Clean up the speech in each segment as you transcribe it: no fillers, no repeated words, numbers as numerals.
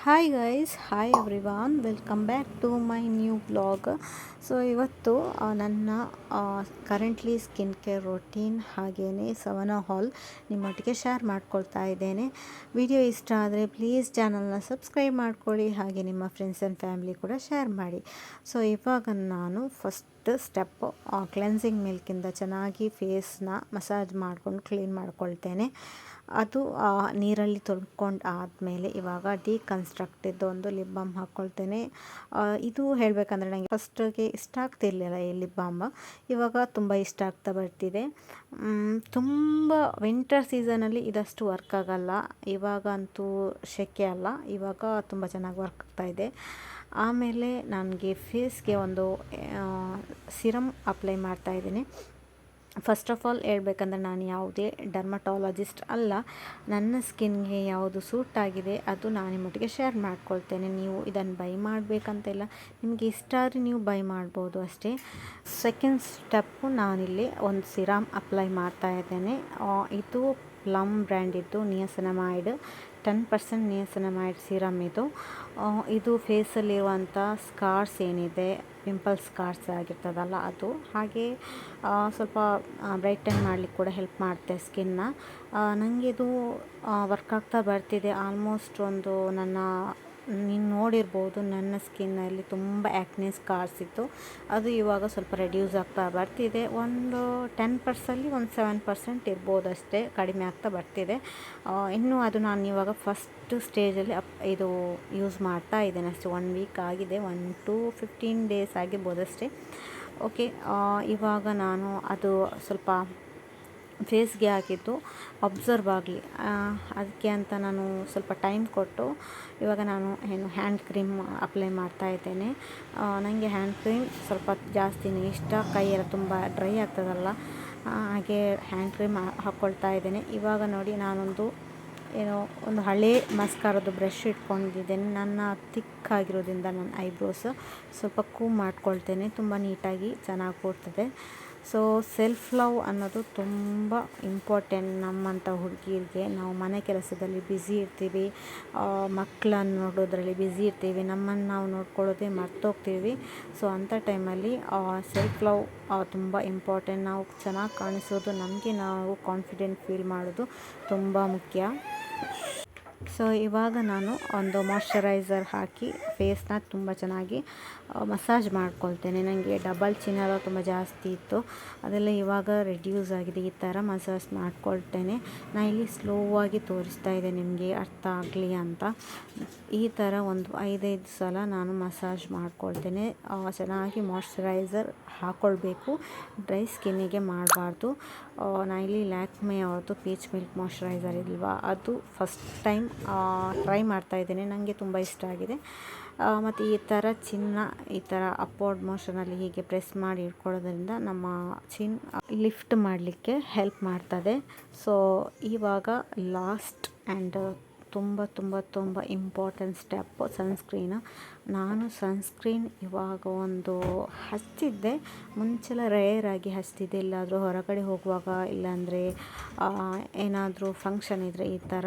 Hi guys, hi everyone, welcome back to my new blog. So ಇವತ್ತು ನನ್ನ currently skin care routine ಹಾಗೆಯೇ ಸವನಾ ಹಾಲ್ ನಿಮ್ಮೊಟ್ಟಿಗೆ share ಮಾಡ್ಕೊಳ್ತಾ ಇದ್ದೇನೆ. Video ಇಷ್ಟ ಆದರೆ ಪ್ಲೀಸ್ ಚಾನಲ್ನ ಸಬ್ಸ್ಕ್ರೈಬ್ ಮಾಡ್ಕೊಳ್ಳಿ, ಹಾಗೆ ನಿಮ್ಮ ಫ್ರೆಂಡ್ಸ್ ಆ್ಯಂಡ್ ಫ್ಯಾಮಿಲಿ ಕೂಡ ಶೇರ್ ಮಾಡಿ. ಸೊ ಇವಾಗ ನಾನು ಫಸ್ಟ್ ಸ್ಟೆಪ್ ಕ್ಲೆನ್ಸಿಂಗ್ ಮಿಲ್ಕಿಂದ ಚೆನ್ನಾಗಿ ಫೇಸ್ನ ಮಸಾಜ್ ಮಾಡಿಕೊಂಡು ಕ್ಲೀನ್ ಮಾಡ್ಕೊಳ್ತೇನೆ. ಅದು ನೀರಲ್ಲಿ ತೊಳ್ಕೊಂಡು ಆದಮೇಲೆ ಇವಾಗ ಡಿಕನ್ಸ್ಟ್ರಕ್ಟಿದ್ದು ಒಂದು ಲಿಪ್ ಬಾಮ್ ಹಾಕ್ಕೊಳ್ತೇನೆ. ಇದು ಹೇಳಬೇಕಂದ್ರೆ ನನಗೆ ಫಸ್ಟಿಗೆ ಇಷ್ಟ ಆಗ್ತಿರ್ಲಿಲ್ಲ ಈ ಲಿಪ್ ಬಾಮ್, ಇವಾಗ ತುಂಬ ಇಷ್ಟ ಆಗ್ತಾ ಬರ್ತಿದೆ. ತುಂಬ ವಿಂಟರ್ ಸೀಸನಲ್ಲಿ ಇದಷ್ಟು ವರ್ಕ್ ಆಗಲ್ಲ, ಇವಾಗಂತೂ ಸೆಕೆ ಅಲ್ಲ, ಇವಾಗ ತುಂಬ ಚೆನ್ನಾಗಿ ವರ್ಕ್ ಆಗ್ತಾಯಿದೆ. ಆಮೇಲೆ ನನಗೆ ಫೇಸ್ಗೆ ಒಂದು ಸಿರಮ್ ಅಪ್ಲೈ ಮಾಡ್ತಾಯಿದ್ದೀನಿ. ಫಸ್ಟ್ ಆಫ್ ಆಲ್ ಹೇಳ್ಬೇಕಂದ್ರೆ ನಾನು ಯಾವುದೇ ಡರ್ಮಟಾಲಜಿಸ್ಟ್ ಅಲ್ಲ. ನನ್ನ ಸ್ಕಿನ್ಗೆ ಯಾವುದು ಸೂಟ್ ಆಗಿದೆ ಅದು ನಾನು ನಿಮ್ಮೊಟ್ಟಿಗೆ ಶೇರ್ ಮಾಡ್ಕೊಳ್ತೇನೆ. ನೀವು ಇದನ್ನು ಬೈ ಮಾಡಬೇಕಂತಿಲ್ಲ, ನಿಮಗೆ ಇಷ್ಟ ಆದರೆ ನೀವು ಬೈ ಮಾಡ್ಬೋದು ಅಷ್ಟೇ. ಸೆಕೆಂಡ್ ಸ್ಟೆಪ್ಪು, ನಾನಿಲ್ಲಿ ಒಂದು ಸಿರಮ್ ಅಪ್ಲೈ ಮಾಡ್ತಾ ಇದ್ದೇನೆ. ಇದು ಪ್ಲಮ್ ಬ್ರ್ಯಾಂಡಿದ್ದು ನಿಯಾಸಿನಮೈಡ್ 10% ನಿಯಾಸಿನಮೈಡ್ ಸಿರಮ್. ಇದು ಫೇಸಲ್ಲಿರುವಂಥ ಸ್ಕಾರ್ಸ್ ಏನಿದೆ, ಪಿಂಪಲ್ಸ್ ಸ್ಕಾರ್ಸ್ ಆಗಿರ್ತದಲ್ಲ ಅದು, ಹಾಗೆ ಸ್ವಲ್ಪ ಬ್ರೈಟನ್ ಮಾಡಲಿಕ್ಕೆ ಕೂಡ ಹೆಲ್ಪ್ ಮಾಡುತ್ತೆ ಸ್ಕಿನ್ನ. ನನಗೆ ಇದು ವರ್ಕ್ ಆಗ್ತಾ ಬರ್ತಿದೆ. ಆಲ್ಮೋಸ್ಟ್ ಒಂದು ನೀನು ನೋಡಿರ್ಬೋದು, ನನ್ನ ಸ್ಕಿನ್ನಲ್ಲಿ ತುಂಬ ಆ್ಯಕ್ನೆ ಸ್ಕಾರ್ಸ್ ಇತ್ತು, ಅದು ಇವಾಗ ಸ್ವಲ್ಪ ರೆಡ್ಯೂಸ್ ಆಗ್ತಾ ಬರ್ತಿದೆ. ಒಂದು 10% ಒಂದು 7% ಇರ್ಬೋದು ಅಷ್ಟೇ, ಕಡಿಮೆ ಆಗ್ತಾ ಬರ್ತಿದೆ. ಇನ್ನು ಅದು ನಾನು ಇವಾಗ ಫಸ್ಟ್ ಸ್ಟೇಜಲ್ಲಿ ಇದು ಯೂಸ್ ಮಾಡ್ತಾ ಇದ್ದೇನೆ ಅಷ್ಟೇ. 1 ವೀಕ್ ಆಗಿದೆ, 1 to 15 days ಆಗಿರ್ಬೋದು ಅಷ್ಟೇ. ಓಕೆ, ಇವಾಗ ನಾನು ಅದು ಸ್ವಲ್ಪ ಫೇಸ್ಗೆ ಹಾಕಿದ್ದು ಅಬ್ಸರ್ವ್ ಆಗಲಿ ಅದಕ್ಕೆ ಅಂತ ನಾನು ಸ್ವಲ್ಪ ಟೈಮ್ ಕೊಟ್ಟು ಇವಾಗ ನಾನು ಹ್ಯಾಂಡ್ ಕ್ರೀಮ್ ಅಪ್ಲೈ ಮಾಡ್ತಾ ಇದ್ದೇನೆ. ನನಗೆ ಹ್ಯಾಂಡ್ ಕ್ರೀಮ್ ಸ್ವಲ್ಪ ಜಾಸ್ತಿನೇ ಇಷ್ಟ, ಕೈಯೆಲ್ಲ ತುಂಬ ಡ್ರೈ ಆಗ್ತದಲ್ಲ, ಹಾಗೆ ಹ್ಯಾಂಡ್ ಕ್ರೀಮ್ ಹಾಕ್ಕೊಳ್ತಾ ಇದ್ದೇನೆ. ಇವಾಗ ನೋಡಿ, ನಾನೊಂದು ಒಂದು ಹಳೇ ಮಸ್ಕಾರದ್ದು ಬ್ರಷ್ ಇಟ್ಕೊಂಡಿದ್ದೇನೆ. ನನ್ನ ತಿಕ್ಕಾಗಿರೋದ್ರಿಂದ ನನ್ನ ಐಬ್ರೋಸ್ ಸ್ವಲ್ಪ ಕೂಮ್ ಮಾಡ್ಕೊಳ್ತೇನೆ, ತುಂಬ ನೀಟಾಗಿ ಚೆನ್ನಾಗಿ ಕೊಡ್ತದೆ. ಸೊ ಸೆಲ್ಫ್ ಲವ್ ಅನ್ನೋದು ತುಂಬ ಇಂಪಾರ್ಟೆಂಟ್ ನಮ್ಮಂಥ ಹುಡುಗಿರಿಗೆ. ನಾವು ಮನೆ ಕೆಲಸದಲ್ಲಿ ಬ್ಯುಸಿ ಇರ್ತೀವಿ, ಮಕ್ಕಳನ್ನು ನೋಡೋದ್ರಲ್ಲಿ ಬ್ಯುಸಿ ಇರ್ತೀವಿ, ನಮ್ಮನ್ನು ನಾವು ನೋಡ್ಕೊಳ್ಳೋದೇ ಮರ್ತೋಗ್ತೀವಿ. ಸೊ ಅಂಥ ಟೈಮಲ್ಲಿ ಸೆಲ್ಫ್ ಲವ್ ತುಂಬ ಇಂಪಾರ್ಟೆಂಟ್. ನಾವು ಚೆನ್ನಾಗಿ ಕಾಣಿಸೋದು, ನಮಗೆ ನಾವು ಕಾನ್ಫಿಡೆಂಟ್ ಫೀಲ್ ಮಾಡೋದು ತುಂಬ ಮುಖ್ಯ. ಸೊ ಇವಾಗ ನಾನು ಒಂದು ಮಾಯ್ಶ್ಚರೈಸರ್ ಹಾಕಿ ಫೇಸ್ನ ತುಂಬ ಚೆನ್ನಾಗಿ ಮಸಾಜ್ ಮಾಡ್ಕೊಳ್ತೇನೆ. ನನಗೆ ಡಬಲ್ ಚಿನ್ ಎಲ್ಲ ತುಂಬ ಜಾಸ್ತಿ ಇತ್ತು, ಅದೆಲ್ಲ ಇವಾಗ ರೆಡ್ಯೂಸ್ ಆಗಿದೆ. ಈ ಥರ ಮಸಾಜ್ ಮಾಡ್ಕೊಳ್ತೇನೆ. ನಾನು ಇಲ್ಲಿ ಸ್ಲೋ ಆಗಿ ತೋರಿಸ್ತಾ ಇದೆ, ನಿಮಗೆ ಅರ್ಥ ಆಗಲಿ ಅಂತ. ಈ ಥರ ಒಂದು 5-5 ಸಲ ನಾನು ಮಸಾಜ್ ಮಾಡ್ಕೊಳ್ತೇನೆ. ಚೆನ್ನಾಗಿ ಮಾಯ್ಶ್ಚರೈಸರ್ ಹಾಕ್ಕೊಳ್ಬೇಕು, ಡ್ರೈ ಸ್ಕಿನ್ನಿಗೆ ಮಾಡಬಾರ್ದು. ನಾನು ಇಲ್ಲಿ ಲ್ಯಾಕ್ಮೆ ಅವ್ರದ್ದು ಪೀಚ್ ಮಿಲ್ಕ್ ಮಾಯ್ಶ್ಚರೈಸರ್ ಇಲ್ವಾ, ಅದು ಫಸ್ಟ್ ಟೈಮ್ ಟ್ರೈ ಮಾಡ್ತಾಯಿದ್ದೇನೆ, ನನಗೆ ತುಂಬ ಇಷ್ಟ ಆಗಿದೆ. ಮತ್ತು ಈ ಥರ ಈ ಥರ ಅಪ್ವರ್ಡ್ ಮೋಷನಲ್ಲಿ ಹೀಗೆ ಪ್ರೆಸ್ ಮಾಡಿ ಇಟ್ಕೊಳ್ಳೋದ್ರಿಂದ ನಮ್ಮ ಚಿನ್ ಲಿಫ್ಟ್ ಮಾಡಲಿಕ್ಕೆ ಹೆಲ್ಪ್ ಮಾಡ್ತದೆ. ಸೊ ಇವಾಗ ಲಾಸ್ಟ್ ಆ್ಯಂಡ್ ತುಂಬ ತುಂಬ ತುಂಬ ಇಂಪಾರ್ಟೆಂಟ್ ಸ್ಟೆಪ್, ಸನ್ಸ್ಕ್ರೀನ್. ನಾನು ಸನ್ಸ್ಕ್ರೀನ್ ಇವಾಗ ಒಂದು ಹಚ್ಚಿದ್ದೆ, ಮುಂಚೆಲ್ಲ ರೇರಾಗಿ ಹಚ್ತಿದ್ದೆ, ಇಲ್ಲಾದರೂ ಹೊರಗಡೆ ಹೋಗುವಾಗ, ಇಲ್ಲಾಂದರೆ ಏನಾದರೂ ಫಂಕ್ಷನ್ ಇದ್ದರೆ ಈ ಥರ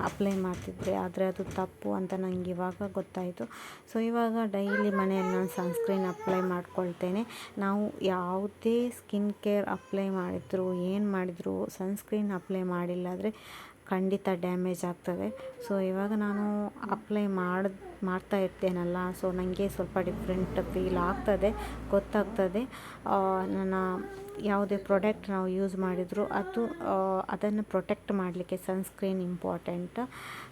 ಅಪ್ಲೈ ಮಾಡ್ತಿದ್ದೆ. ಆದರೆ ಅದು ತಪ್ಪು ಅಂತ ನನಗೆ ಇವಾಗ ಗೊತ್ತಾಯಿತು. ಸೊ ಇವಾಗ ಡೈಲಿ ಮನೆಯಲ್ಲಿ ನಾನು ಸನ್ಸ್ಕ್ರೀನ್ ಅಪ್ಲೈ ಮಾಡ್ಕೊಳ್ತೇನೆ. ನಾವು ಯಾವುದೇ ಸ್ಕಿನ್ ಕೇರ್ ಅಪ್ಲೈ ಮಾಡಿದ್ರು, ಏನು ಮಾಡಿದ್ರು, ಸನ್ಸ್ಕ್ರೀನ್ ಅಪ್ಲೈ ಮಾಡಿಲ್ಲ ಆದರೆ ಖಂಡಿತ ಡ್ಯಾಮೇಜ್ ಆಗ್ತದೆ. ಸೊ ಇವಾಗ ನಾನು ಅಪ್ಲೈ ಮಾಡ್ತಾ ಇರ್ತೇನಲ್ಲ, ಸೊ ನನಗೆ ಸ್ವಲ್ಪ ಡಿಫ್ರೆಂಟ್ ಫೀಲ್ ಆಗ್ತದೆ, ಗೊತ್ತಾಗ್ತದೆ. ನನ್ನ ಯಾವುದೇ ಪ್ರಾಡಕ್ಟ್ ನಾವು ಯೂಸ್ ಮಾಡಿದರೂ ಅದನ್ನು ಪ್ರೊಟೆಕ್ಟ್ ಮಾಡಲಿಕ್ಕೆ ಸನ್ಸ್ಕ್ರೀನ್ ಇಂಪಾರ್ಟೆಂಟ್.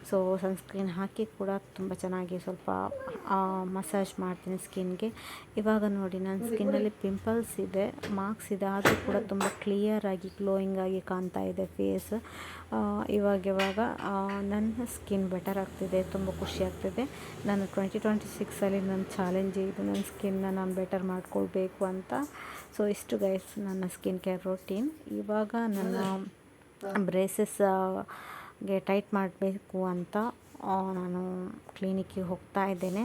ಸೊ ಸನ್ಸ್ಕ್ರೀನ್ ಹಾಕಿ ಕೂಡ ತುಂಬ ಚೆನ್ನಾಗಿ ಸ್ವಲ್ಪ ಮಸಾಜ್ ಮಾಡ್ತೀನಿ ಸ್ಕಿನ್ಗೆ. ಇವಾಗ ನೋಡಿ, ನನ್ನ ಸ್ಕಿನ್ನಲ್ಲಿ ಪಿಂಪಲ್ಸ್ ಇದೆ, ಮಾರ್ಕ್ಸ್ ಇದೆ, ಆದರೂ ಕೂಡ ತುಂಬ ಕ್ಲಿಯರಾಗಿ ಗ್ಲೋಯಿಂಗ್ ಆಗಿ ಕಾಣ್ತಾ ಇದೆ ಫೇಸ್. ಇವಾಗ ನನ್ನ ಸ್ಕಿನ್ ಬೆಟರ್ ಆಗ್ತಿದೆ, ತುಂಬ ಖುಷಿ ಆಗ್ತಿದೆ. ನಾನು 2026ಅಲ್ಲಿ ನನ್ನ ಚಾಲೆಂಜ್ ಇದು, ನನ್ನ ಸ್ಕಿನ್ನ ನಾನು ಬೆಟರ್ ಮಾಡ್ಕೊಳ್ಬೇಕು ಅಂತ. ಸೊ ಇಷ್ಟು ಗೈಸ್ ನನ್ನ ಸ್ಕಿನ್ ಕೇರ್ ರೊಟೀನ್. ಇವಾಗ ನನ್ನ ಬ್ರೇಸಸ್ಗೆ ಟೈಟ್ ಮಾಡಬೇಕು ಅಂತ ನಾನು ಕ್ಲಿನಿಕ್ಕಿಗೆ ಹೋಗ್ತಾ ಇದ್ದೇನೆ.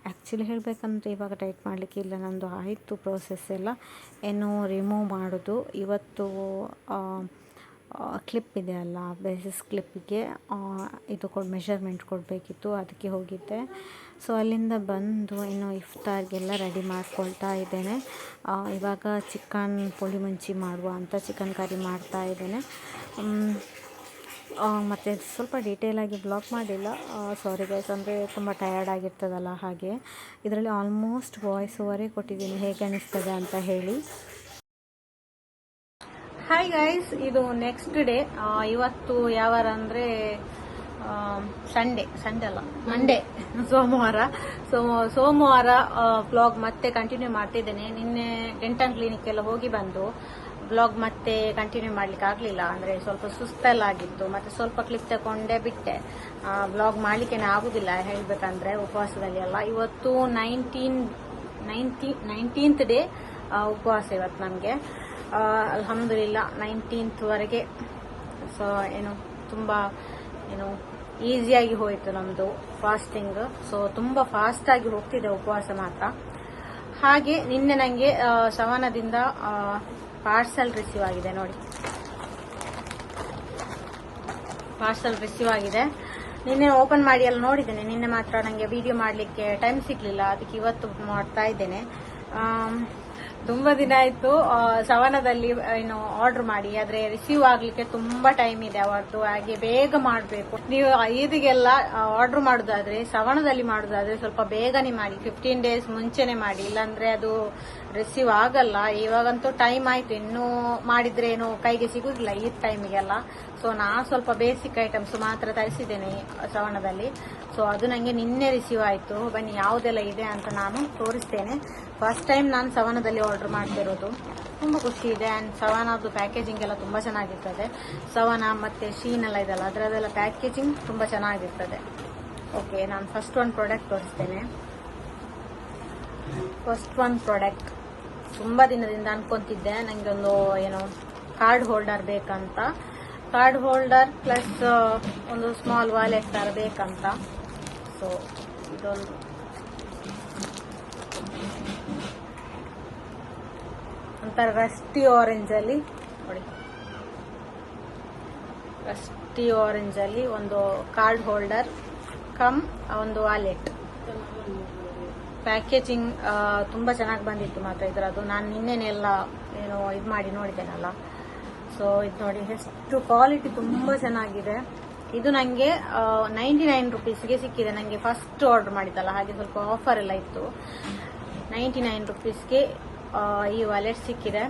ಆ್ಯಕ್ಚುಲಿ ಹೇಳಬೇಕಂದ್ರೆ ಇವಾಗ ಟೈಟ್ ಮಾಡಲಿಕ್ಕೆ ಇಲ್ಲ, ನನ್ನದು ಆಯಿತು ಪ್ರೋಸೆಸ್ ಎಲ್ಲ, ಏನು ರಿಮೂವ್ ಮಾಡೋದು. ಇವತ್ತು ಕ್ಲಿಪ್ ಇದೆಯಲ್ಲ, ಬೇಸಿಸ್ ಕ್ಲಿಪ್ಪಿಗೆ ಇದು ಮೆಷರ್ಮೆಂಟ್ ಕೊಡಬೇಕಿತ್ತು, ಅದಕ್ಕೆ ಹೋಗಿದ್ದೆ. ಸೊ ಅಲ್ಲಿಂದ ಬಂದು ಇನ್ನು ಇಫ್ತಾರ್ಗೆಲ್ಲ ರೆಡಿ ಮಾಡ್ಕೊಳ್ತಾ ಇದ್ದೇನೆ. ಇವಾಗ ಚಿಕನ್ ಪುಳಿ ಮುಂಚಿ ಮಾಡುವ ಅಂತ ಚಿಕನ್ ಕರಿ ಮಾಡ್ತಾ ಇದ್ದೇನೆ. ಮತ್ತು ಸ್ವಲ್ಪ ಡೀಟೇಲಾಗಿ ಬ್ಲಾಗ್ ಮಾಡಿಲ್ಲ, ಸಾರಿ ಗೈಸ್, ಅಂದರೆ ತುಂಬ ಟಯರ್ಡ್ ಆಗಿರ್ತದಲ್ಲ, ಹಾಗೆ ಇದರಲ್ಲಿ ಆಲ್ಮೋಸ್ಟ್ ವಾಯ್ಸ್ ಓವರೇ ಕೊಟ್ಟಿದ್ದೀನಿ, ಹೇಗೆ ಅನಿಸ್ತದೆ ಅಂತ ಹೇಳಿ. ಹಾಯ್ ಗೈಸ್, ಇದು ನೆಕ್ಸ್ಟ್ ಡೇ. ಇವತ್ತು ಯಾವಾರ ಅಂದರೆ ಸಂಡೇ ಅಲ್ಲ, ಮಂಡೇ, ಸೋಮವಾರ ಬ್ಲಾಗ್ ಮತ್ತೆ ಕಂಟಿನ್ಯೂ ಮಾಡ್ತಿದ್ದೇನೆ. ನಿನ್ನೆ ಡೆಂಟಲ್ ಕ್ಲಿನಿಕ್ ಎಲ್ಲ ಹೋಗಿ ಬಂದು ಬ್ಲಾಗ್ ಮತ್ತೆ ಕಂಟಿನ್ಯೂ ಮಾಡ್ಲಿಕ್ಕೆ ಆಗಲಿಲ್ಲ, ಅಂದರೆ ಸ್ವಲ್ಪ ಸುಸ್ತೆಲ್ಲಾಗಿತ್ತು. ಮತ್ತು ಸ್ವಲ್ಪ ಕ್ಲಿಪ್ ತಗೊಂಡೆ ಬಿಟ್ಟೆ, ಬ್ಲಾಗ್ ಮಾಡಲಿಕ್ಕೆ ಆಗೋದಿಲ್ಲ ಹೇಳಬೇಕಂದ್ರೆ, ಉಪವಾಸದಲ್ಲಿ ಎಲ್ಲ. ಇವತ್ತು 19th ಡೇ ಉಪವಾಸ ಇವತ್ತು ನಮಗೆ. ಅಲ್ಹಮ್ದುಲಿಲ್ಲ 19th ವರೆಗೆ. ಸೊ ತುಂಬ ಈಸಿಯಾಗಿ ಹೋಯಿತು ನಮ್ಮದು ಫಾಸ್ಟಿಂಗ್. ಸೊ ತುಂಬ ಫಾಸ್ಟಾಗಿ ಹೋಗ್ತಿದೆ ಉಪವಾಸ ಮಾತ್ರ. ಹಾಗೆ ನಿನ್ನೆ ನನಗೆ ಶವನದಿಂದ ಪಾರ್ಸಲ್ ರಿಸೀವ್ ಆಗಿದೆ ನೋಡಿ, ಪಾರ್ಸಲ್ ರಿಸೀವ್ ಆಗಿದೆ. ನಿನ್ನೆ ಓಪನ್ ಮಾಡಿ ಎಲ್ಲ ನೋಡಿದ್ದೇನೆ, ನಿನ್ನೆ ಮಾತ್ರ ನನಗೆ ವಿಡಿಯೋ ಮಾಡಲಿಕ್ಕೆ ಟೈಮ್ ಸಿಗಲಿಲ್ಲ, ಅದಕ್ಕೆ ಇವತ್ತು ಮಾಡ್ತಾ ಇದ್ದೇನೆ. ತುಂಬ ದಿನ ಆಯಿತು ಸವನದಲ್ಲಿ ಆರ್ಡರ್ ಮಾಡಿ, ಆದರೆ ರಿಸೀವ್ ಆಗಲಿಕ್ಕೆ ತುಂಬ ಟೈಮ್ ಇದೆ ಅವರದ್ದು, ಹಾಗೆ ಬೇಗ ಮಾಡಬೇಕು. ನೀವು ಈದಿಗೆಲ್ಲ ಆರ್ಡರ್ ಮಾಡೋದಾದ್ರೆ, ಸವನದಲ್ಲಿ ಮಾಡೋದಾದ್ರೆ ಸ್ವಲ್ಪ ಬೇಗನೆ ಮಾಡಿ, 15 days ಮುಂಚೆನೆ ಮಾಡಿ, ಇಲ್ಲಾಂದ್ರೆ ಅದು ರಿಸೀವ್ ಆಗಲ್ಲ. ಇವಾಗಂತೂ ಟೈಮ್ ಆಯ್ತು, ಇನ್ನೂ ಮಾಡಿದ್ರೆ ಏನು ಕೈಗೆ ಸಿಗುದಿಲ್ಲ ಈ ಟೈಮಿಗೆಲ್ಲ. ಸೊ ನಾನು ಸ್ವಲ್ಪ ಬೇಸಿಕ್ ಐಟಮ್ಸ್ ಮಾತ್ರ ತರಿಸಿದ್ದೇನೆ ಸವನದಲ್ಲಿ. ಸೊ ಅದು ನನಗೆ ನಿನ್ನೆ ರಿಸೀವ್ ಆಯಿತು. ಬನ್ನಿ ಯಾವುದೆಲ್ಲ ಇದೆ ಅಂತ ನಾನು ತೋರಿಸ್ತೇನೆ. ಫಸ್ಟ್ ಟೈಮ್ ನಾನು ಸವನದಲ್ಲಿ ಆರ್ಡರ್ ಮಾಡ್ತಿರೋದು, ತುಂಬ ಖುಷಿ ಇದೆ. ಆ್ಯಂಡ್ ಸವನದ್ದು ಪ್ಯಾಕೇಜಿಂಗ್ ಎಲ್ಲ ತುಂಬ ಚೆನ್ನಾಗಿರ್ತದೆ. ಸವನ ಮತ್ತು ಶೀನ್ ಎಲ್ಲ ಇದೆಲ್ಲ, ಅದರದೆಲ್ಲ ಪ್ಯಾಕೇಜಿಂಗ್ ತುಂಬ ಚೆನ್ನಾಗಿರ್ತದೆ. ಓಕೆ, ನಾನು ಫಸ್ಟ್ ಒಂದು ಪ್ರಾಡಕ್ಟ್ ತೋರಿಸ್ತೇನೆ. ಫಸ್ಟ್ ಒಂದು ಪ್ರಾಡಕ್ಟ್ ತುಂಬ ದಿನದಿಂದ ಅನ್ಕೊಂತಿದ್ದೆ, ನನಗೆ ಒಂದು ಕಾರ್ಡ್ ಹೋಲ್ಡರ್ ಬೇಕಂತ. ಕಾರ್ಡ್ ಹೋಲ್ಡರ್ ಪ್ಲಸ್ ಒಂದು ಸ್ಮಾಲ್ ವಾಲೆಟ್ ಥರ ಬೇಕಂತ. ಸೊ ಇದೊಂದು ಒಂಥರ ರಸ್ಟಿ ಆರೆಂಜಲ್ಲಿ ನೋಡಿ, ರಸ್ಟಿ ಆರೆಂಜಲ್ಲಿ ಒಂದು ಕಾರ್ಡ್ ಹೋಲ್ಡರ್ ಕಮ್ ಒಂದು ವಾಲೆಟ್. ಪ್ಯಾಕೇಜಿಂಗ್ ತುಂಬ ಚೆನ್ನಾಗಿ ಬಂದಿತ್ತು ಮಾತ್ರ ಇದರದ್ದು. ನಾನು ನಿನ್ನೆನೆಲ್ಲ ಇದು ಮಾಡಿ ನೋಡಿದ್ದೇನಲ್ಲ. ಸೊ ಇದು ನೋಡಿ, ಎಷ್ಟು ಕ್ವಾಲಿಟಿ ತುಂಬ ಚೆನ್ನಾಗಿದೆ. ಇದು ನನಗೆ 99 rupeesಗೆ ಸಿಕ್ಕಿದೆ. ನನಗೆ ಫಸ್ಟ್ ಆರ್ಡರ್ ಮಾಡಿದ್ದಲ್ಲ, ಹಾಗೆ ಸ್ವಲ್ಪ ಆಫರ್ ಎಲ್ಲ ಇತ್ತು. 99 rupeesಗೆ ಈ ವಾಲೆಟ್ ಸಿಕ್ಕಿದೆ.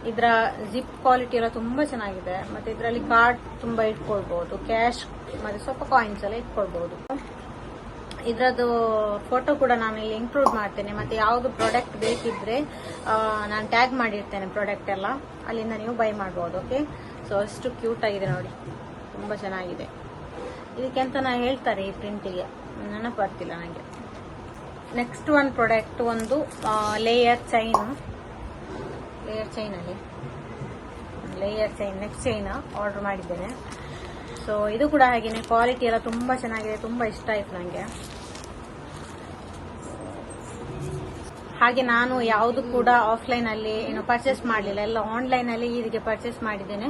ಇದರ ಜಿಪ್ ಕ್ವಾಲಿಟಿ ಎಲ್ಲ ತುಂಬ ಚೆನ್ನಾಗಿದೆ. ಮತ್ತು ಇದರಲ್ಲಿ ಕಾರ್ಡ್ ತುಂಬ ಇಟ್ಕೊಳ್ಬಹುದು, ಕ್ಯಾಶ್ ಮತ್ತು ಸ್ವಲ್ಪ ಕಾಯಿನ್ಸ್ ಎಲ್ಲ ಇಟ್ಕೊಳ್ಬಹುದು. ಇದರದ್ದು ಫೋಟೋ ಕೂಡ ನಾನು ಇಲ್ಲಿ ಇನ್ಕ್ಲೂಡ್ ಮಾಡ್ತೇನೆ. ಮತ್ತು ಯಾವುದು ಪ್ರಾಡಕ್ಟ್ ಬೇಕಿದ್ರೆ ನಾನು ಟ್ಯಾಗ್ ಮಾಡಿರ್ತೇನೆ ಪ್ರಾಡಕ್ಟ್ ಎಲ್ಲ, ಅಲ್ಲಿಂದ ನೀವು ಬೈ ಮಾಡ್ಬೋದು. ಓಕೆ, ಸೊ ಅಷ್ಟು ಕ್ಯೂಟ್ ಆಗಿದೆ ನೋಡಿ, ತುಂಬ ಚೆನ್ನಾಗಿದೆ. ಇದಕ್ಕೆ ಅಂತ ನಾನು ಹೇಳ್ತಾರೆ ಈ ಪ್ರಿಂಟಿಗೆ, ನೆನಪು ಬರ್ತಿಲ್ಲ ನನಗೆ. ನೆಕ್ಸ್ಟ್ ಒಂದು ಪ್ರಾಡಕ್ಟ್ ಒಂದು ಲೇಯರ್ ಚೈನಲ್ಲಿ ನೆಕ್ಸ್ಟ್ ಚೈನ್ ಆರ್ಡರ್ ಮಾಡಿದ್ದೇನೆ. ಸೊ ಇದು ಕೂಡ ಹಾಗೇನೆ, ಕ್ವಾಲಿಟಿ ಎಲ್ಲ ತುಂಬ ಚೆನ್ನಾಗಿದೆ, ತುಂಬ ಇಷ್ಟ ಆಯ್ತು ನನಗೆ. ಹಾಗೆ ನಾನು ಯಾವುದು ಕೂಡ ಆಫ್ಲೈನಲ್ಲಿ ಪರ್ಚೇಸ್ ಮಾಡಲಿಲ್ಲ, ಎಲ್ಲ ಆನ್ಲೈನಲ್ಲಿ ಇದಕ್ಕೆ ಪರ್ಚೇಸ್ ಮಾಡಿದ್ದೇನೆ.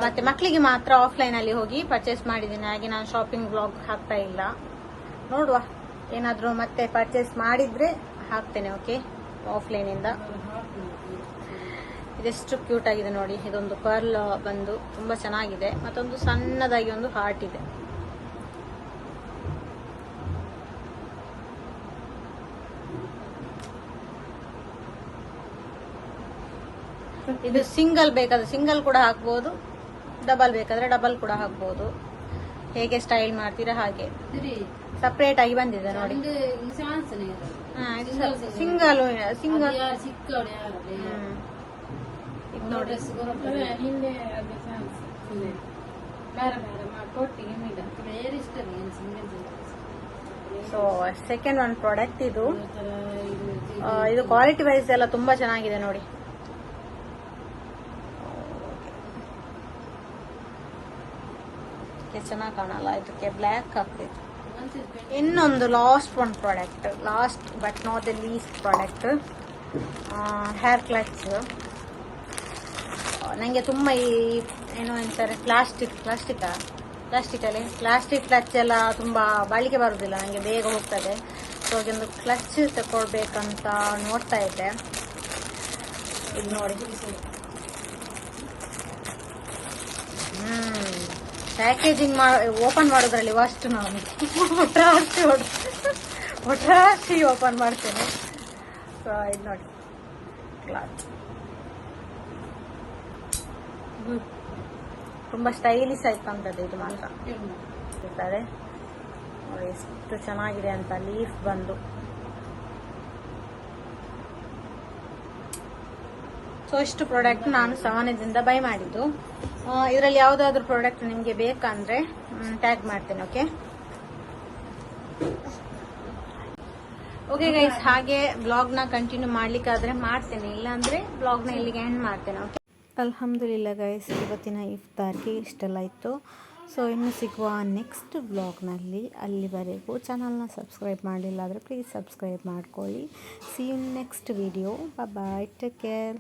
ಮತ್ತೆ ಮಕ್ಕಳಿಗೆ ಮಾತ್ರ ಆಫ್ಲೈನಲ್ಲಿ ಹೋಗಿ ಪರ್ಚೇಸ್ ಮಾಡಿದ್ದೇನೆ. ಹಾಗೆ ನಾನು ಶಾಪಿಂಗ್ ಬ್ಲಾಗ್ ಹಾಕ್ತಾ ಇಲ್ಲ. ನೋಡುವ, ಏನಾದರೂ ಮತ್ತೆ ಪರ್ಚೇಸ್ ಮಾಡಿದ್ರೆ ಹಾಕ್ತೇನೆ. ಓಕೆ, ಆಫ್ಲೈನಿಂದ. ಇದೆಷ್ಟು ಕ್ಯೂಟ್ ಆಗಿದೆ ನೋಡಿ. ಇದೊಂದು ಪರ್ಲ್ ಬಂದು ತುಂಬ ಚೆನ್ನಾಗಿದೆ. ಮತ್ತೊಂದು ಸಣ್ಣದಾಗಿ ಒಂದು ಹಾರ್ಟ್ ಇದೆ. ಇದು ಸಿಂಗಲ್ ಬೇಕಾದ್ರೆ ಸಿಂಗಲ್ ಕೂಡ ಹಾಕ್ಬೋದು, ಡಬಲ್ ಬೇಕಾದ್ರೆ ಡಬಲ್ ಕೂಡ ಹಾಕ್ಬೋದು. ಹೇಗೆ ಸ್ಟೈಲ್ ಮಾಡ್ತೀರಾ ಹಾಗೆ. ಸಪರೇಟ್ ಆಗಿ ಬಂದಿದೆ ನೋಡಿ. ಸಿಂಗಲ್ ಇದು ನೋಡಿ. ಸೊ ಸೆಕೆಂಡ್ ಒಂದು ಪ್ರಾಡಕ್ಟ್ ಇದು ಕ್ವಾಲಿಟಿ ವೈಸ್ ಎಲ್ಲ ತುಂಬಾ ಚೆನ್ನಾಗಿದೆ ನೋಡಿ. ಚೆನ್ನಾಗಿ ಕಾಣಲ್ಲ, ಇದಕ್ಕೆ ಬ್ಲ್ಯಾಕ್ ಹಾಕ್ಬೇಕು. ಇನ್ನೊಂದು ಲಾಸ್ಟ್ ಒಂದು product, last but not the least product, hair clutch. ನನಗೆ ತುಂಬ ಈ ಏನು ಅಂತಾರೆ ಪ್ಲಾಸ್ಟಿಕಲ್ಲಿ ಪ್ಲಾಸ್ಟಿಕ್ ಕ್ಲಚ್ ಎಲ್ಲ ತುಂಬ ಬಾಳಿಕೆ ಬರೋದಿಲ್ಲ, ನನಗೆ ಬೇಗ ಹೋಗ್ತದೆ. ಸೊ ಒಂದು ಕ್ಲಚ್ ತಗೊಳ್ಬೇಕಂತ ನೋಡ್ತಾ ಇದ್ದೆ. ಇದು ನೋಡಿ, ಪ್ಯಾಕೇಜಿಂಗ್ ಓಪನ್ ಮಾಡೋದ್ರಲ್ಲಿ ಫಸ್ಟ್ ನಾನು ಒಟ್ರಾಶಿ ಓಪನ್ ಮಾಡ್ತೇನೆ. ಸೊ ಇದು ನೋಡಿ ಕ್ಲಾತ್ ತುಂಬ ಸ್ಟೈಲಿಶ್ ಆಯ್ತಂತದ್ದು ಇದು ಮಾತ್ರ ಇರ್ತದೆ ನೋಡಿ, ಎಷ್ಟು ಚೆನ್ನಾಗಿದೆ ಅಂತ. ಲೀಫ್ ಬಂದು ಸೊ ಇಷ್ಟು ಪ್ರಾಡಕ್ಟ್ ನಾನು ಸವನದಿಂದ ಬೈ ಮಾಡಿದ್ದು. ಇದರಲ್ಲಿ ಯಾವುದಾದ್ರೂ ಪ್ರಾಡಕ್ಟ್ ನಿಮಗೆ ಬೇಕಂದ್ರೆ ಟ್ಯಾಗ್ ಮಾಡ್ತೇನೆ. ಓಕೆ ಗೈಸ್, ಹಾಗೆ ಬ್ಲಾಗ್ನ ಕಂಟಿನ್ಯೂ ಮಾಡ್ಲಿಕ್ಕಾದ್ರೆ ಮಾಡ್ತೇನೆ, ಇಲ್ಲಾಂದ್ರೆ ಬ್ಲಾಗ್ನ ಇಲ್ಲಿಗೆ ಎಂಡ್ ಮಾಡ್ತೇನೆ. ಓಕೆ, ಅಲ್ಹಮ್ದುಲಿಲ್ಲ ಗೈಸ್, ಇವತ್ತಿನ ಇಫ್ತಾರ್ಗೆ ಇಷ್ಟೆಲ್ಲ ಇತ್ತು. ಸೊ ಇನ್ನು ಸಿಗುವ ನೆಕ್ಸ್ಟ್ ಬ್ಲಾಗ್ನಲ್ಲಿ. ಅಲ್ಲಿವರೆಗೂ ಚಾನಲ್ನ ಸಬ್ಸ್ಕ್ರೈಬ್ ಮಾಡಿಲ್ಲ ಆದರೆ ಪ್ಲೀಸ್ ಸಬ್ಸ್ಕ್ರೈಬ್ ಮಾಡ್ಕೊಳ್ಳಿ. See you next video. Bye, take care.